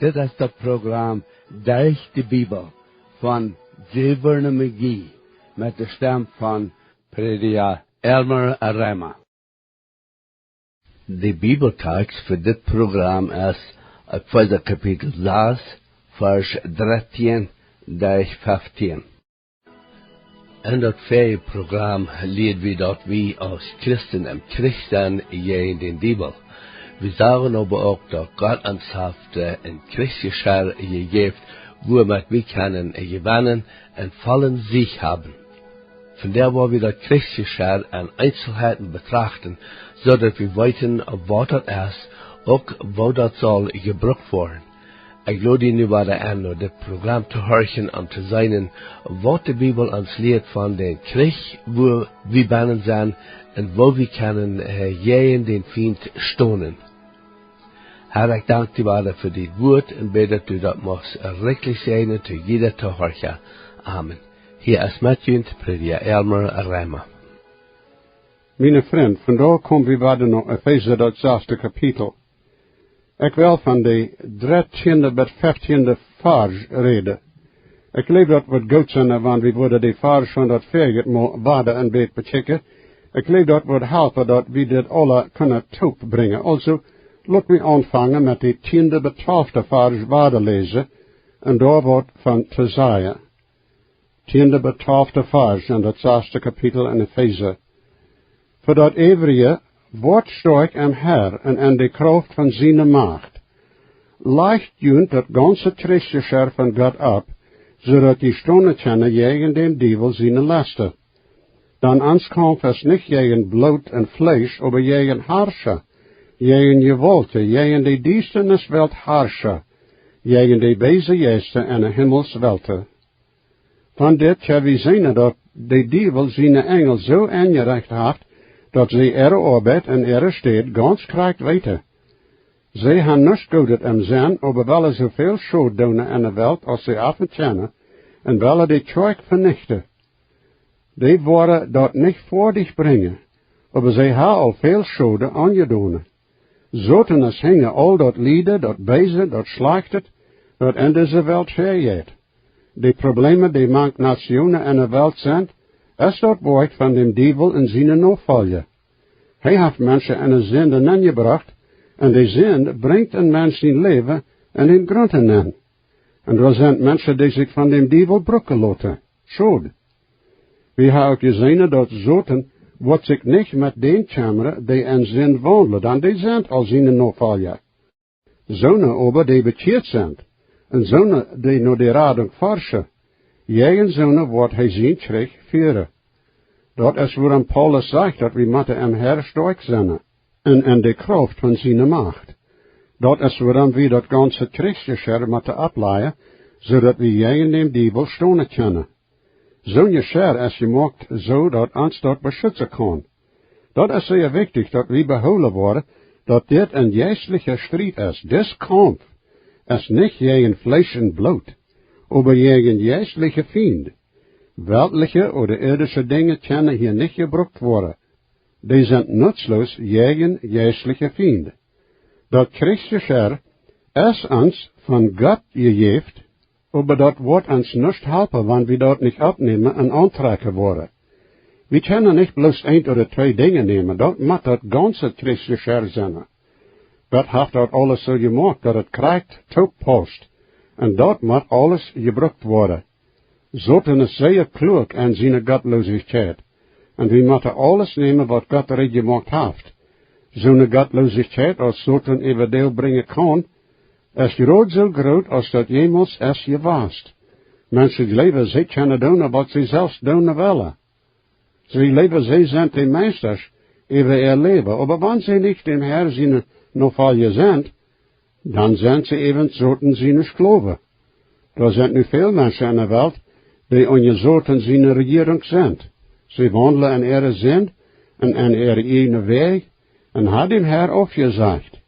Dit is het programma Derch de Bibel van Magie met de stem van prediker Elmer. De Bibeltekst voor dit programma is Efeesa Kapital 6, vers 13 tot 15. In dat programma leren we dat we als Christen en Christen in de Bibel. We sagen aber auch, dass Gott uns ein Christgeschirr gegeben, womit wir können gewinnen und vollen Sieg haben. Von der wo wir das Christgeschirr an Einzelheiten betrachten, so dass wir wissen, was das ist, auch wo das soll gebraucht werden. Ich lade Ihnen weiter an, das Programm zu hören und zu sehen, was die Bibel uns lehrt von den Krieg, wo wir bannen sind und wo wir können gegen den Feind stoßen. Herr, ich danke dir weiter für die Wort und bete, dass du das machst, richtig sein zu jeder zu hören. Amen. Hier ist Matthew, prediker Elmer. Mijn vriend, vandaag komen we weer naar Efeesa, dat 6e kapitel. Ik wil van de 13e tot 15e vers reden. Ik leef dat wat goed zijn, want we worden die vers van dat verget maar waarde en beet bechecken. Ik leef dat wat helpen, dat we dit alle kunnen toebrengen. Also, laat me aanvangen met de 10e tot 12e vers waarde lezen, en daar wordt van te zeggen. 10e tot 12e vers in dat 6e kapitel in Efeesa. Voor dat eeuwige wordt sterk am Herr en aan de kracht van zijn macht. Leicht junt dat ganze Christgeschirr van God ab, zodat die stonden kunnen tegen den Dievel zijn lasten. Dan ons kampf is niet tegen bloed en vlees, aber tegen Herrscher, tegen gewollte, tegen de duisternis welt Herrscher, tegen de beze geesten en de hemelswelte. Van dit hebben we zien dat de Dievel zijn engel zo aangerecht heeft, dat zij arbeid en steed ganz krijgt weten. Zij hebben niets goeds am zijn, aber willen zoveel schuld doen in de wereld als zij af en kennen, en willen die kerk vernichten. Die worden dat niet voor dich brengen, aber zij hebben al veel schuld aangedaan. Zoten es hingen al dat lieden, dat bezen, dat slachtet, dat in deze wereld vergeet. Die problemen die mank nationen in de wereld zijn, is dat woord van dem Dievel en zijn navolger. Hij heeft mensen in een zinde aangebracht, en die zinde brengt een mens in leven en in grond aan. En er zijn mensen die zich van dem Dievel brokken laten. Schuld. We hebben ook gezien dat zoten wordt zich niet met den chameren die in zin wandelen, dan die zijn al zijn navolger. Zonen over die bekeerd zijn, en zonen die naar de rading forschen. Jegen zonen wordt hij zijn terug vieren. Dat is waarom Paulus zegt dat we moeten hem Herr sterk zijn, en in de kracht van zijn macht. Dat is waarom we dat ganze Christgeschirr moeten afleiden, zodat we tegen dem Dievel stonden kunnen. Zo'n geschirr is gemaakt zo dat ons dat beschützen kan. Dat is zeer wichtig dat we behouden worden, dat dit een geestelijke strijd is. Dit kamp is niet tegen vlees en bloed, aber tegen geestelijke vriend. Weltliche oder irdische Dinge kunnen hier nicht gebruikt worden. Die sind nutzlos gegen geistliche Feinde. Dat Christgeschirr ist uns von Gott gegeben, aber dat wordt uns nicht helpen, wenn wir dat nicht abnehmen und antrekken worden. Wir können nicht bloß ein oder zwei Dinge nehmen, dat moet dat ganze Christgeschirr zijn. Gott hat dat alles so gemacht, dat het krijgt toepost, en dat moet alles gebruikt worden. Zoten is zeer klug aan zijn godloosheid. En we moeten alles nemen wat God erin gemaakt heeft. Zo'n godloosheid als zoten eventueel brengen kan, is groot zo groot als dat jemals is geweest. Mensen leven, zij kunnen doen wat ze zelfs doen willen. Ze leven, zij zijn de meesters over ihr leven. Maar wanneer ze niet dem Herr zijn navolger zijn, dan zijn ze even zoten zijn Sklaven. Er zijn nu veel mensen in de wereld, die ongezoten zijn regering zijn. Ze wandelen in ihre zin en in ihre eigen weg en had dem Herr afgezegd.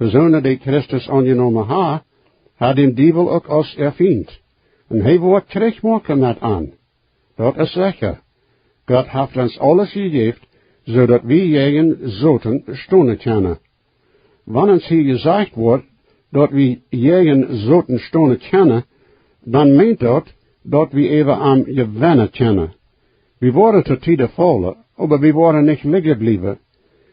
Personen die Christus aangenomen ha, had dem Dievel ook als ervindt. En hij wordt terugmaken met aan. Dat is zeker. God heeft ons alles gegeven, zodat wij tegen zoten stonden kunnen. Wanneer ons hier gezegd wordt, dat we jegen zoten stonen kennen, dan meent dat we even aan je wennen kennen. We worden tot tijden vallen, maar we worden niet liggen blijven.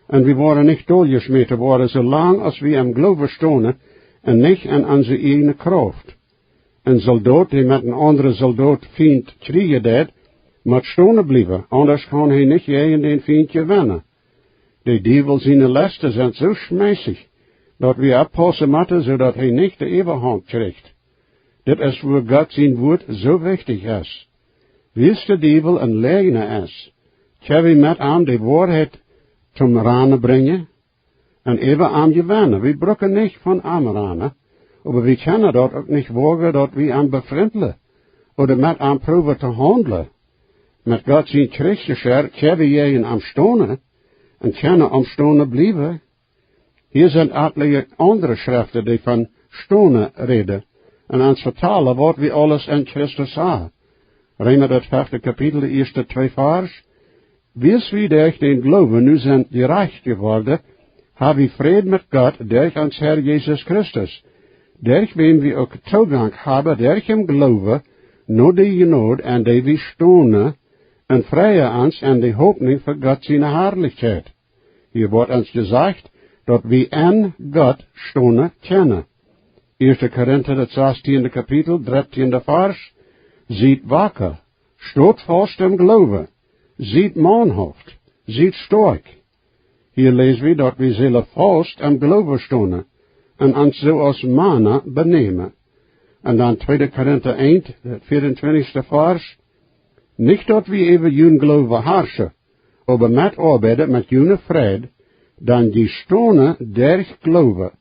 En we worden niet doorgesmeten worden, zolang als we am geloven stonen, en niet aan onze eigen kracht. Een soldaat die met een andere soldaat vriend kriegen deed, moet stonen blijven, anders kan hij niet tegen den vriendje wennen. De duivel zijn lesten zijn zo schmeissig, dat we oppassen moeten, zodat hij niet de overhand krijgt. Dit is voor God zijn woord zo wichtig is. Wils de duivel een leugenaar is, kan we met aan de waarheid zum Rane brengen, en even aan je wennen. We brokken niet van aanranen, maar we kunnen dat ook niet wagen dat we aan bevriendelen, of met aan proeven te handelen. Met God zijn Christuscher kunnen we je aan stonen, en kunnen aan stonen blijven. Hier zijn allerlei andere schriften die van stonen reden, en aan het vertalen wordt we alles in Christus aan. Römer het 5e kapitel, de eerste 2 vers. Wils wie durch den Glauben nu zijn gerecht geworden, hebben we vrede met God durch ons Herr Jesus Christus, durch wem we ook toegang hebben, durch hem Glauben, nur die genade en die we stonen, en vrije ons en de hoopning voor God zijn herrlichkeit. Hier wordt ons gezegd, dat we en God stonen kennen. 1 Korinther het 16e kapitel, 13e vers. Ziet wakker, stoot vast im Glauben, ziet manhoofd, ziet sterk. Hier lezen we dat we zullen vast im Glauben stonen, en ons zo als mannen benemen. En dan 2 Korinther 1, het 24e vers. Niet dat we even jun Glauben herrschen, aber met arbeiden met june vrede, dan die stonen derg Glauben.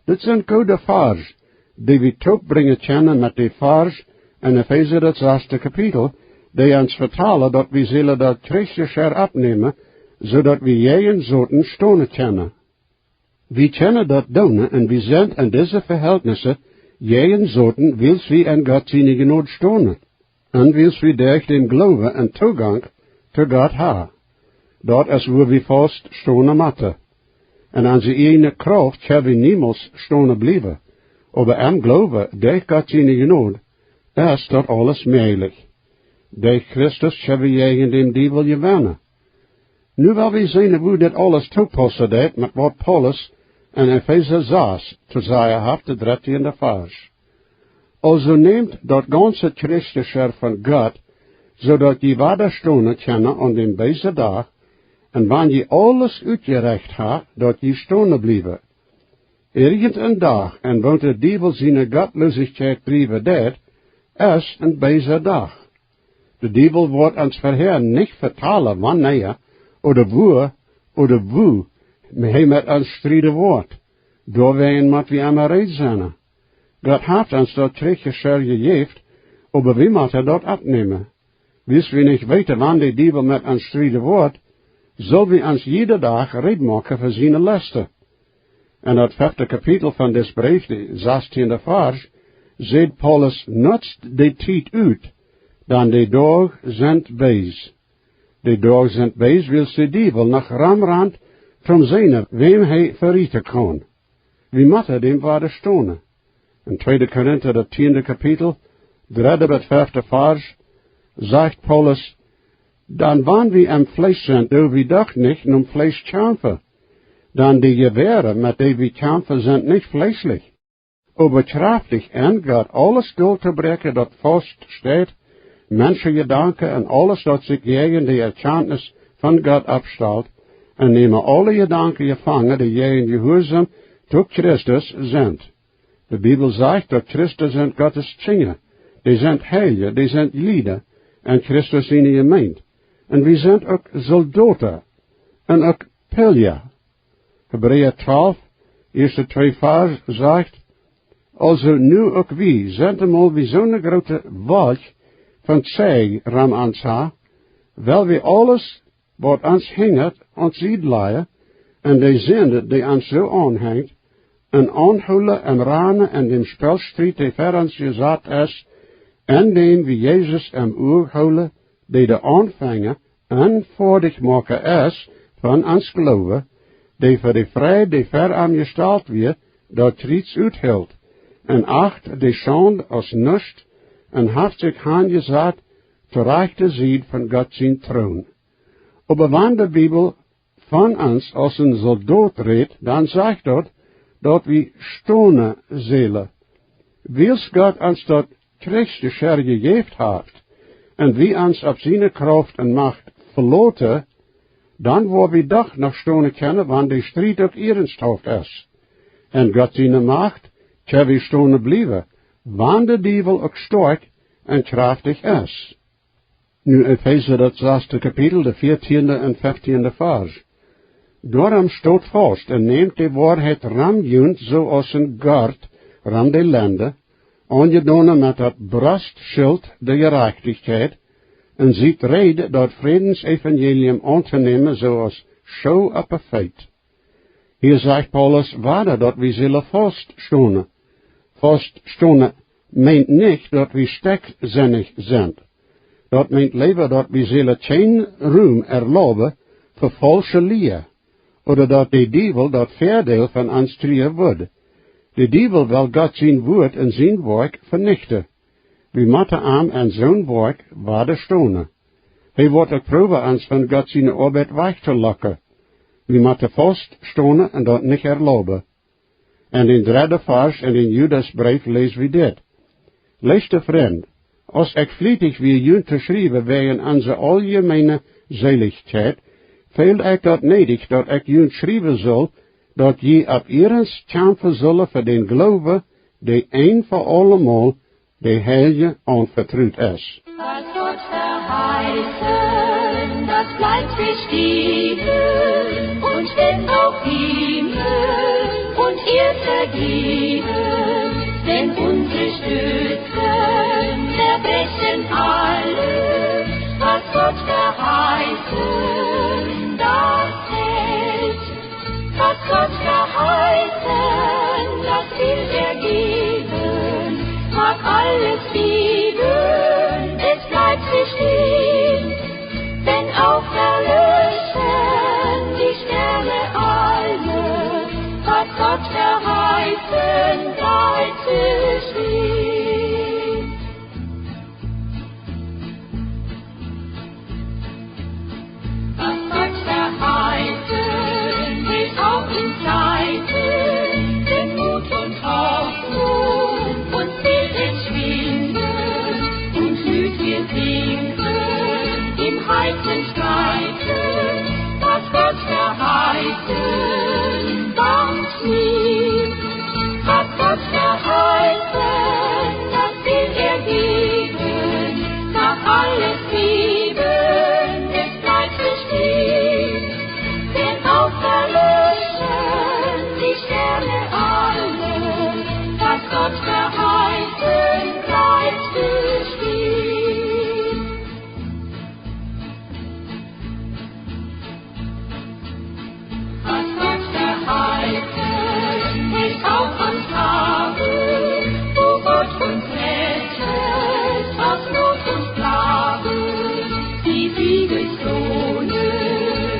Dit zijn goede vers, die we terugbrengen kennen met de vers, en Efeesa het 6e kapitel, die ons vertalen dat we zullen dat Christus opnemen, zodat we jeen zoten stonen kennen. We kennen dat doen, en we zijn in deze verhältnissen jeen zoten, wils we en God zijn genade stonen, en wils we durch den Glauben en toegang te God hebben. Dat is waar we vast stonen moeten. En aan zijn eigen kracht kunnen we niemals stonen blijven, aber am Glauben, durch God zijn genade, is dat alles mogelijk. Durch Christus hebben we tegen den duivel gewinnen. Nu wil we zien hoe dit alles toepassen deed met wat Paulus in Efeesa 6 te zeggen heeft, de 13e vers. Also neemt dat ganze Christuscher van God, zodat je waarder stonen kennen aan den beste dag, en wanneer je alles uitgerecht hebt, dat je stonen blijven. Irgend een dag, en want de duivel zijn godloosheid blijven deed, is een beze dag. De duivel wordt ons verheer niet vertalen wanneer, oder wo, hij met ons strijden wordt. Doorwegen moet we aan reed zijn. God heeft ons dat teruggeschreven gegeven, aber we moeten dat opnemen. Wils we niet weten wanneer de duivel met ons strijden wordt, zullen we ons iedere dag reed maken voor zijn lesten. En het 5e kapitel van dit brief, de 16e vers, zegt Paulus, nutzt de tijd uit, dan de dag zijn bees. De dag zijn bees, wil de duivel nach ramrand van zijn, wem hij verrieten kan. We moeten dem waarde stonen. In 2 Korinther, het 10e kapitel, 3-5 vers, zegt Paulus, dan wanneer we am Fleisch zijn, doen we doch niet om Fleisch kämpfen. Dan die Gewehre, met die we kämpfen, zijn niet vleeslich. Aber kraftig en God alles dood te breken dat vast steht, mensengedanken en alles dat zich tegen de erkenntnis van God afstelt, en nemen alle gedanken gevangen die tegen gehoorzaam tot Christus zijn. De Bibel zegt dat Christus zijn Gottes Zingen, die zijn heilige, die zijn lieden, en Christus zijn gemeend. En we zijn ook soldaten, en ook pilja. Hebreeën 12, eerste 2 vers zegt, also nu ook wie, zijn eenmaal wie zo'n grote wolk van zee ram ons ha, wel we alles wat ons hinget, ons ziedleien, en de zinde die ons zo aanhangt, en aanhouden en ranen en dem spelstrijd die ver ons gezet is, en dem wie Jezus em oor houden, die de aanvanger en voordig maken is van ons geloven, die voor de vrijheid die ver aan gesteld weer, dat triets uithelt, en acht de schande als nust, en haft zich aangezet ter rechte zijde van God zijn troon. Op de Bibel van ons als een soldaat redt, dan zegt dat we stonen zullen. Wils God ons dat Christus gegeven heeft, en wie ons op zijn kracht en macht verloten, dan waar we doch nog stonen kennen, want de strijd ook ernsthaft is. En God zijn macht, tja we stonen blijven, want de duivel ook sterk en krachtig is. Nu Efeesa dat 6e kapitel, de 14e en 15e vers. Daarom stoot vast en neemt de waarheid ramjunt zoals een gard ram de lende, aangedaan met dat brastschild de gerechtigheid, en ziet reden dat vredesevangelium aan te nemen zoals show op een feit. Hier zegt Paulus waarde dat we zullen vaststonen. Vaststonen meent niet dat we stekzinnig zijn. Dat meent liever dat we zullen geen roem erlauben voor valse leer, oder dat de duivel dat voordeel van ons trieën wordt. De duivel wil God zijn woord en zijn werk vernichten. We moeten aan en zo'n werk waarde stonen. Hij wordt ook proeven ons van God zijn arbeid weg te lokken. We moeten vast stonen en dat niet erlauben. En in 3e vers en in Judas brief lezen we dit. Liefste vriend, als ik vlietig wie jullie te schrijven wegen onze algemene zaligheid, veel ik dat nedig dat ik jullie schrijven zal, dat je op eerens kampen zullen voor den geloven, die een voor allemaal de heilige aanvertrouwd is. Was Gott verheißen, das bleibt bestehen, und wenn auch Himmel und Erde geben, denn unsere Stützen zerbrechen alle, was Gott verheißen, das hält, was Gott verheißen, das will er geben, mag alles lieben, es bleibt bestehen, denn auch verlöschen die Sterne alle, was Gott verheißen, bleibt bestehen. Was Gott verheißen, ist auch in Zeiten, denn Mut und Hoffnung und Seelen schwinden und Müd wir sinken im heißen Streiten, was Gott verheißen, bangt nie. Was Gott verheißen, das will er geben, mag alles lieben, es bleibt bestehen, denn auch verlöschen die Sterne alle, was Gott verheißen, bleibt bestehen. Was Gott verheißen, ist auch am Tage, wo Gott uns rettet, aus Not und Plage, die Siegeskrone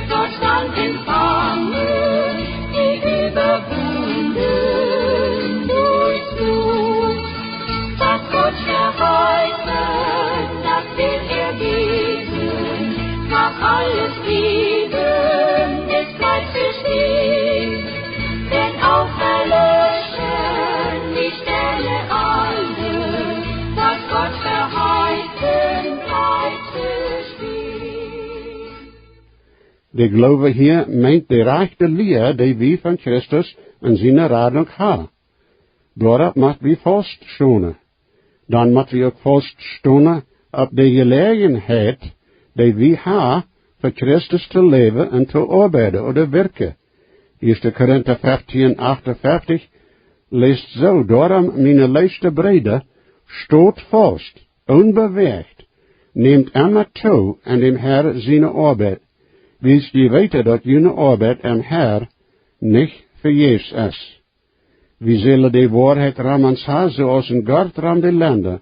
dort dann empfangen, die überwunden durch Blut. Was Gott verheißen, das will er geben, mag alles lieben, es bleibt bestehen, denn auch verlöschen die Sterne alle, was Gott verheißen, bleibt bestehen. De geloven hier meent de rechte leer die we van Christus en zijn radung ha. Daarop moet we vaststonen. Dan moet we ook vaststonen op de gelegenheid die we ha voor Christus te leven en te arbeiden of werken. 1 Korinther 15:58 leest zo, daarom mijn liefste breder, stoot vast, onbeweegt, neemt immer toe en dem Herr zijn arbeid. Wils je weten dat jullie arbeid en Herr niet vergeefs is. We zullen de waarheid ramens ha, zoals een gard ram de lende.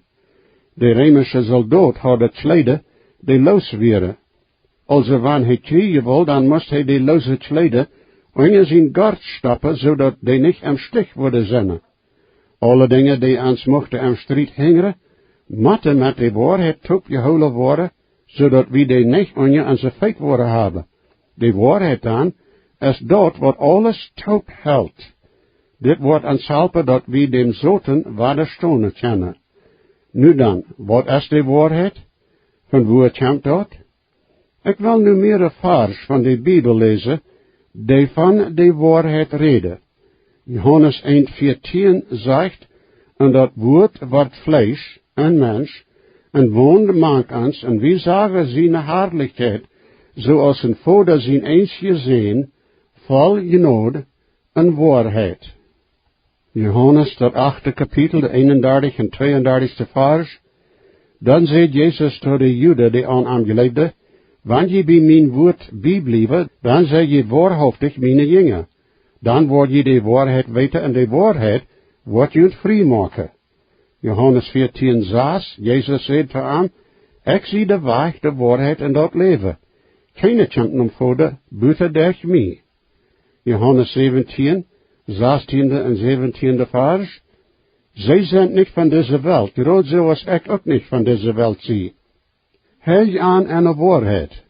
De Römische soldaat had het kleden, de los waren. Also wanneer hij kriegen wil, dan moest hij de loze kleden en zijn gort stappen, zodat die niet am stich worden zijn. Alle dingen die ons mochten am strijd hingeren, moeten met de waarheid top gehouden worden, zodat we die niet onje aan zijn feit worden hebben. De waarheid dan, is dat wat alles top houdt. Dit wordt ons helpen dat we dem zoten wederstonen kennen. Nu dan, wat is de waarheid? Van waar komt dat? Ik wil nu meer een vers van de Bibel lezen, die van de waarheid reden. Johannes 1:14 zegt, en dat woord wordt vlees, een mens, en woonde maak ons, en wie zagen zijn herrlijkheid, zoals een vader zijn eens gezien, vol genade en waarheid. Johannes, dat 8e kapitel, de 31 en 32e vers. Dan zei Jezus tot de Joden die aan hem geleefden, wanneer je bij mijn woord bijblijven, dan zij je waarhaftig mijn jongen. Dan word je de waarheid weten en de waarheid wordt je vrij maken. Johannes 14:6, Jezus zei tot hem, ik zie de weg, de waarheid en dat leven. Keine komt om vader, buiten durch mij. Johannes 17, 16e en 17e vers. Zij zijn niet van deze wereld, groot zoals ik ook niet van deze wereld zie. Hou aan de waarheid.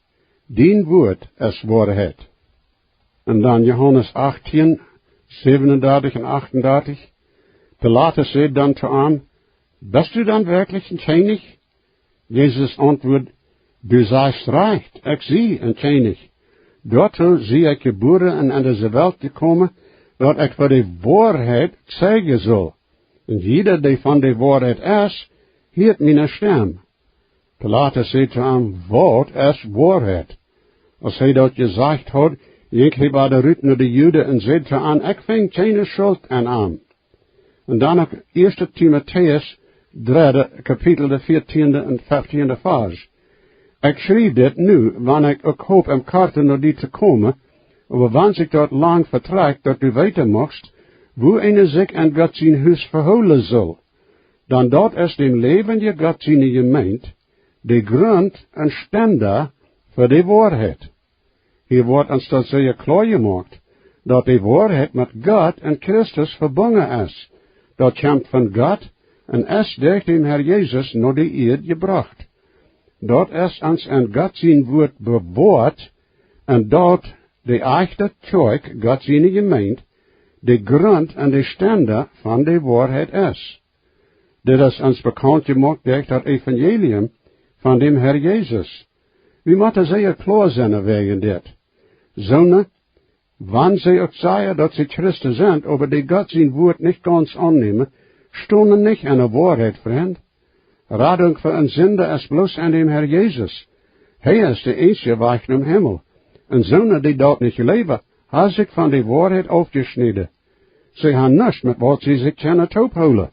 Dien woord is waarheid. En dan Johannes 18, 37 en 38. Pilatus zei dan te hem, bist du dan werkelijk een König? Jezus antwoordt, du sagst recht, ik zie een König. Daartoe zie ik geboren en aan deze wereld gekomen, dat ik voor de waarheid zeggen zal. En jeder die van de waarheid is, hiert mijn stem. Pilatus zei te hem, wat is waarheid? Als hij dat gezegd had, ging hij bij de route naar de Joden en zei te hem, ik vind geen schuld aan hem. En dan ook 1 Timotheus 3, kapitel de 14e en 15e vers. Ik schreef dit nu, wanneer ik ook hoop om karten naar die te komen, maar wanneer ik dat lang vertrek, dat u weten mocht, hoe een zich aan God zijn huis verhouden zal. Dan dat is dem leven je God zijn gemeent, de grond en stender voor de waarheid. Hier wordt ons dat zeer klaar gemaakt, dat de waarheid met God en Christus verbonden is. Dat komt van God en is door dem Herr Jezus naar de eerd gebracht. Dat is ons aan God zijn woord bewaard en dat de echte kerk, God zijn gemeent, de grond en de stender van de waarheid is. Dit is ons bekend gemaakt door het evangelium van dem Herr Jezus. We moeten zeer klaar zijn wegen dit. Zonen, wanneer zij ook zeggen dat ze Christen zijn, aber die God zijn woord niet ganz aannemen, stonden niet aan de waarheid, vriend. Radung voor een zinde is bloos aan dem Herr Jezus. Hij is de enige weg naar hemel. En zonen die dat niet leven, hebben zich van de waarheid afgesneden. Ze hebben niets met wat ze zich kunnen ophouden.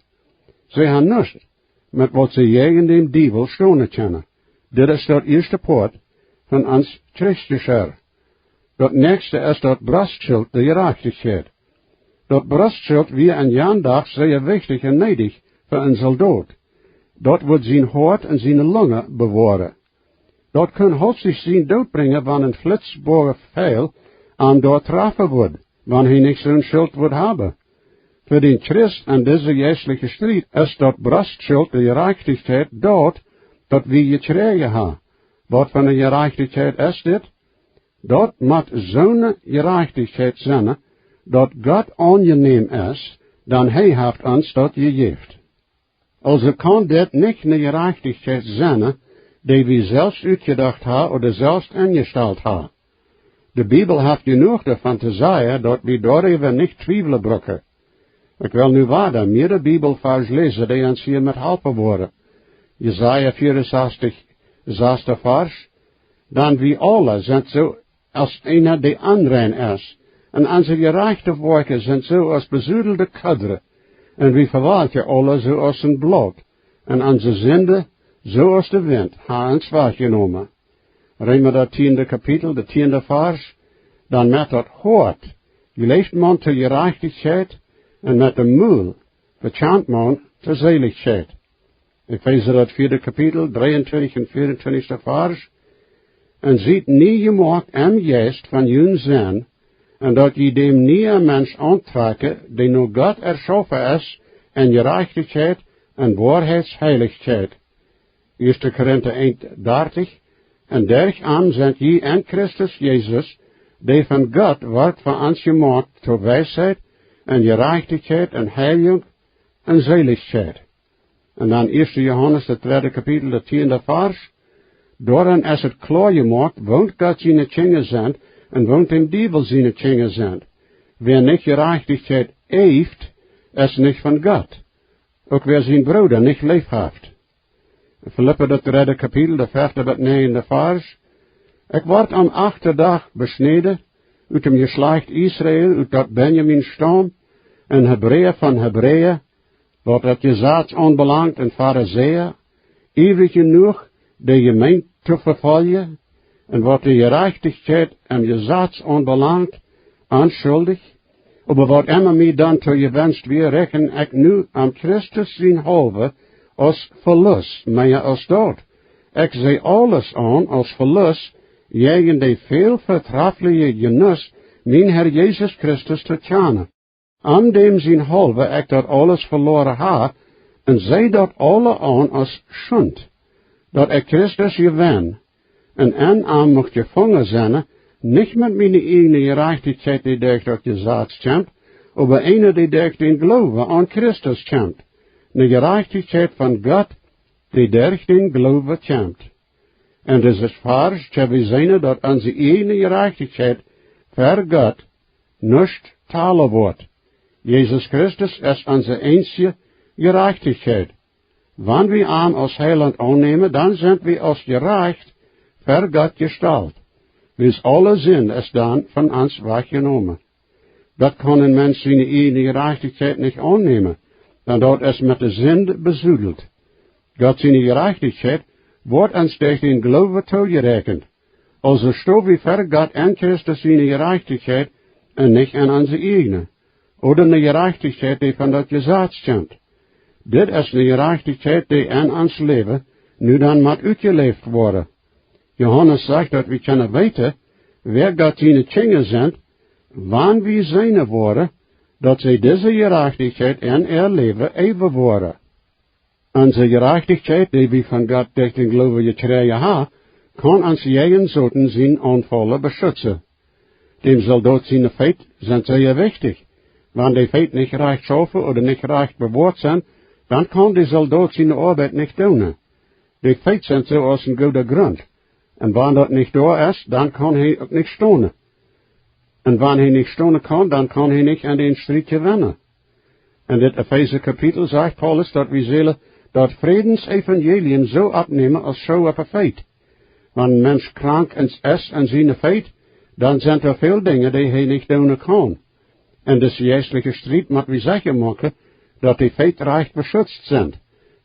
Ze hebben niets met wat ze tegen dem Bibel stonen kunnen. Dit is dat eerste poort van ons Christuscher. Dat nächste is dat brastschild de gerechtigheid. Dat brastschild wie een jaandag zeer wichtig en nedig voor een soldaat. Dat wordt zijn hart en zijn longen bewaren. Dat kan hoogstens zijn dood brengen wanneer een flitsbare pijl aan doortrafen wordt, wanneer hij niet zo'n schild wordt hebben. Voor den Christ en deze geestelijke strijd is dat brastschild de gerechtigheid dat wie je krijgen ha. Wat van de gerechtigheid is dit? Dat moet zo'n gerechtigheid zijn, dat God aangeneem is, dan hij heeft ons dat gegeven. Also kan dit niet een gerechtigheid zijn, die we zelfs uitgedacht hebben of zelfs ingesteld hebben. De Bibel heeft genoeg ervan te zeggen dat we daarover niet twijfelen brokken. Ik wil nu verder meer de Bibelvers lezen die ons hier met helpen worden. Jesaja 64, 6 vers. Dan wie alle zijn zo als een die anderen is. En onze gerechte werken zijn zo als bezoedelde kudre. En wie verwalten alle zo als een bloed. En onze zinde zo als de wind, ha ons weggenomen. Römer dat 10e kapitel, de 10e vers. Dan met dat hoort, je leeft man te gerechtigheid, en met de moel bekend man te zaligheid. Efeesa dat 4e kapitel, 23 en 24 vers. En ziet niet gemaakt en geest van jun zijn, en dat je dem nie een mens aantrekken, die nu God erschaffen is, en gerechtigheid en waarheidsheiligheid. 1 Korinthe 1:30, en derch aan zendt je en Christus Jezus, die van God wordt voor ons gemaakt tot wijsheid en gerechtigheid en heiliging en zaligheid. En dan 1 Johannes, de 2e kapitel, de 10e vers. Daarin is het klaar gemaakt, woont God zijn tjingen zendt, en woont in Bibel zijn tjingen zendt. Wer niet gerechtigheid heeft, is niet van God. Ook wer zijn broeder niet lief heeft. Philippe, de 3e kapitel, de 5e tot 9e vers. Ik word am 8e dag besneden, uit dem geslacht Israël, uit dat Benjamin stam, een Hebreeër van Hebreeën, wat het gezaad aanbelangt en Farizeeër, ewig genoeg de gemeente te vervolgen, en wat de gerechtigheid en gezaad aanbelangt, aanschuldig, aber wat immer mij dan toe gewenst weer, reken ik nu aan Christus zijn halve, als verlust, meer als dood. Ik zie alles aan als verlust, jegen de veel vertreffelijke genus, mijn Herr Jezus Christus te tjenen. Aan dem zijn halve ik dat alles verloren ha, en zie dat alle aan als schund, dat ik Christus gewen, en aan mocht gevangen zijn, niet met mijn eigen gerechtigheid die ik dat gezaad champ, aber eine die ik den geloven aan Christus champ, de gerechtigheid van God, die durch den geloven champ. En het is vars, we zijn dat onze eigen gerechtigheid voor God nicht talen wordt. Jezus Christus is onze einzige gerechtigheid. Wanneer we hem als heiland aannemen, dan zijn we als gerecht voor God gesteld. Dus alle zin is dan van ons weggenomen. Dat kan een mens zijn eigen gerechtigheid niet aannemen, dan dat is met de zinde bezoedeld. God zijn gerechtigheid wordt ons durch den geloven toegerekend. Also stoven we voor God en Christus zijn gerechtigheid en niet aan onze eigen. Oder de gerechtigheid die van dat gezaad stemt. Dit is de gerechtigheid die in ons leven nu dan moet uitgeleefd worden. Johannes zegt dat we kunnen weten, wer God zijn tjingen zijn, wanneer we zijn worden, dat zij deze gerechtigheid in leven even worden. Onze gerechtigheid die we van God durch den geloven gekregen ha, kan ons eigen zoten zijn aanvallen beschützen. Dem soldaat zijn feit zijn zeer wichtig. Wanneer die feit niet recht schaffen oder niet recht bewaard zijn, dan kan de soldaat zijn arbeid niet doen. Die feit zijn zoals een goede grond. En wanneer dat niet door is, dan kan hij ook niet stonen. En wanneer hij niet stonen kan, dan kan hij niet aan de strijd gewinnen. En dit Efeesa kapitel zegt Paulus dat we zullen dat vredesevangelium zo opnemen als zo op een feit. Wanneer een mens krank is en zijn feit, dan zijn er veel dingen die hij niet doen kan. En de geestelijke strijd moet we zeker maken dat die feit recht beschützt zijn.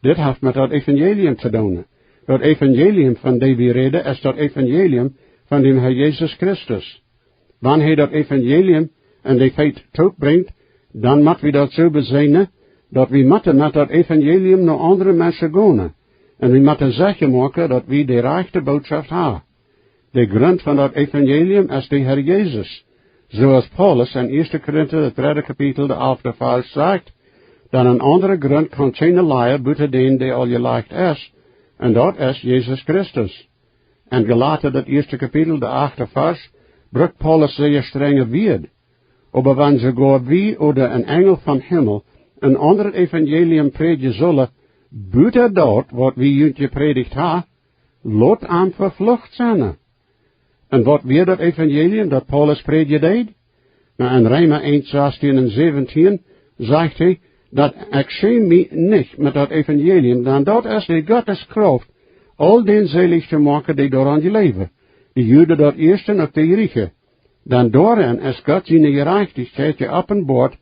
Dit heeft met dat evangelium te doen. Dat evangelium van die we reden is dat evangelium van de Heer Jezus Christus. Wanneer hij dat evangelium en die feit toebrengt, dan moeten we dat zo bezinnen, dat we moeten met dat evangelium naar andere mensen gaan. En we moeten zeker maken dat we de rechte boodschap hebben. De grond van dat evangelium is de Heer Jezus. Zoals Paulus in 1 Korinthe, de 3e kapitel, de 11e vers zegt, dan een andere grond kan geen leien buiten den die al gelegd is, en dat is Jezus Christus. En Galaten, dat 1e kapitel, de 8e vers, brukt Paulus zeer strenge woord. Aber wenn sogar wie oder een engel van Himmel een ander evangelium predigen zullen, buiten dat wat wie junt gepredigt ha, laat aan vervlucht zijn. En wat weer dat evangelium dat Paulus predigen deed? Nou, in Römer 1, 16 en 17 zegt hij, dat ik schäm mij niet met dat evangelium, dan dat is de Gottes kracht, al den zelig te maken die daaraan leven. De Juden dat eerst en ook de Grieken. Dan daarin is God zijn gerechtigheid geopenbaard,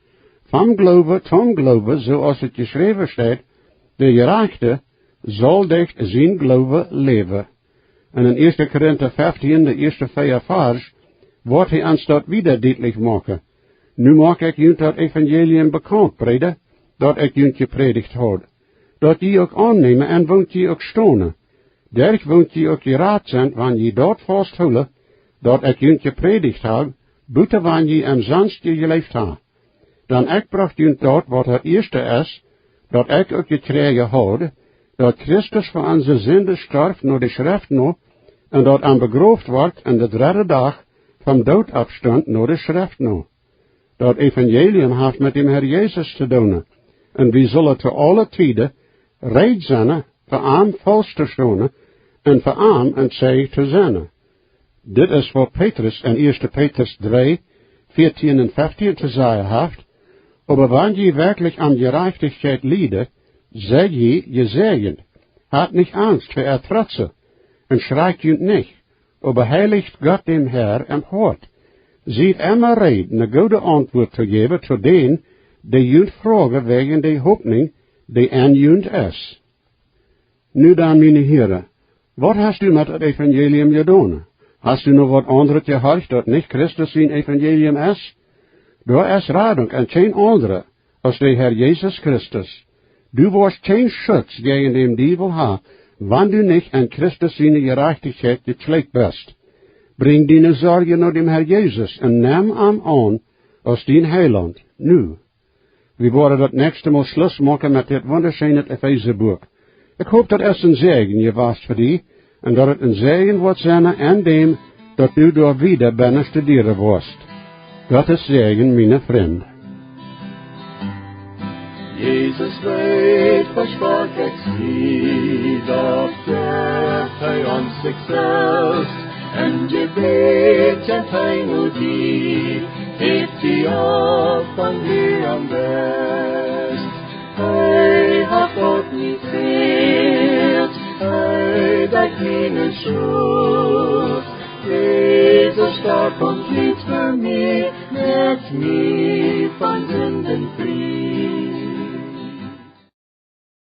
van geloven tot geloven, zoals het geschreven staat, de gerechte zal durch zijn geloven leven. En in 1 Korinthe 15, de eerste 4 vers, wordt hij ons dat wieder duidelijk maken. Nu maak ik junt dat evangelium bekend, breder, dat ik junt gepredigd had. Dat je ook aannemen en woont je ook stonen. Derch woont je ook geraad zijn, wanneer je dat vasthouden, dat ik junt gepredigd heb, buiten wanneer je en zanst je geleefd ha. Dan ik bracht je tot wat het eerste is, dat ik ook gekregen had, dat Christus voor onze zonde stierf naar de schrift no, en dat aan begroofd wordt en de derde dag van dood afstond naar de schrift no. Dat evangelium heeft met dem Herr Jezus te doen, en we zullen te alle tijden reed zijn, voor aan vals te stonen, en voor aan en zij te zijn. Dit is wat Petrus in 1 Petrus 3, 14 en 15 te zeggen heeft, aber wanneer je werkelijk aan gerechtigheid liede, zeg je zegen, had niet angst voor trotsen, en schrijkt je niet, aber heiligt Gott dem Herr im Hort. Ziet immer reden, een goede antwoord te geven tot den, die junt vragen wegen de hoopning, die aan junt is. Nu dan, mijn heren, wat hast u met het evangelium gedaan? Hast u nog wat andere gehoord dat niet Christus zijn evangelium is? Daar is radung en geen andere, als de Herr Jezus Christus. Du warst geen schutz tegen dem Dievel ha, wanneer du niet aan Christus zijn gerechtigheid geschlecht bist. Breng die zorgen naar dem Herr Jezus en neem hem aan als dien heiland, nu. We worden dat nächste Mal Schluss maken met dit wunderschöne Efeesa-boek. Ik hoop dat es een zegen je was voor die, en dat het een zegen wordt zijn en dem, dat u door wieder binnen studeren worst. Gottes Segen, meine Freunde. Jesus weet, versprach ik zie, dat geeft hij aan zichzelf, en je weet, kent hij nu die, heeft die af van wie am best. Hij hat God niet geert, hij dat geen schuld. Jezus starb und litt für mich, mit mir.